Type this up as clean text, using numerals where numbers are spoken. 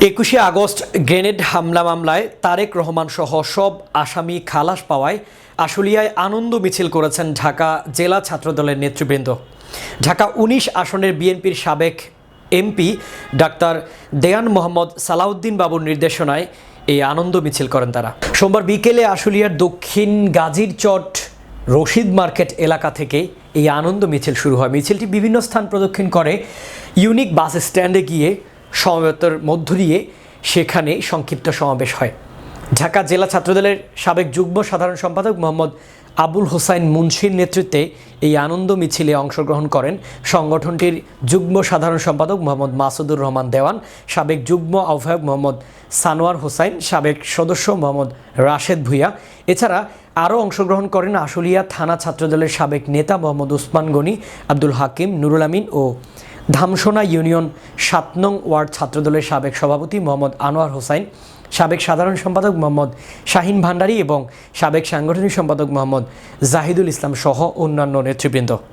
21শে August grenade হামলা মামলায় তারেক রহমান সহ সব আসামি খালাস পাওয়ায় আশুলিয়ায় আনন্দ মিছিল করেছেন ঢাকা জেলা ছাত্রদলের নেতৃবৃন্দ। ঢাকা ১৯ আসনের বিএনপির সাবেক এমপি ডাক্তার দেয়ান মোহাম্মদ সালাউদ্দিন বাবুর নির্দেশনায় এই আনন্দ মিছিল করেন তারা। সোমবার বিকেলে আশুলিয়ার দক্ষিণ গাজীরচট রশিদ মার্কেট এলাকা থেকে এই আনন্দ মিছিল শুরু হয়। মিছিলটি বিভিন্ন স্থান প্রদক্ষিণ করে ইউনিক বাস স্ট্যান্ডে গিয়ে সমবেতের মধ্য দিয়ে সেখানে সংক্ষিপ্ত সমাবেশ হয়। ঢাকা জেলা ছাত্রদলের সাবেক যুগ্ম সাধারণ সম্পাদক মোহাম্মদ আবুল হোসাইন মুন্সির নেতৃত্বে এই আনন্দ মিছিলে অংশগ্রহণ করেন সংগঠনটির যুগ্ম সাধারণ সম্পাদক মোহাম্মদ মাসুদুর রহমান দেওয়ান, সাবেক যুগ্ম আহ্বায়ক মোহাম্মদ সানোয়ার হোসাইন, সাবেক সদস্য মোহাম্মদ রাশেদ ভূঁইয়া। এছাড়া আরও অংশগ্রহণ করেন আশুলিয়া থানা ছাত্রদলের সাবেক নেতা মোহাম্মদ উসমান গনি, আব্দুল হাকিম, নুরুল আমিন ও ধামসোনা ইউনিয়ন ৭ নং ওয়ার্ড ছাত্রদলের সাবেক সভাপতি মোহাম্মদ আনোয়ার হোসাইন, সাবেক সাধারণ সম্পাদক মোহাম্মদ শাহিন ভান্ডারী এবং সাবেক সাংগঠনিক সম্পাদক মোহাম্মদ জাহিদুল ইসলাম সহ অন্যান্য নেতৃবৃন্দ।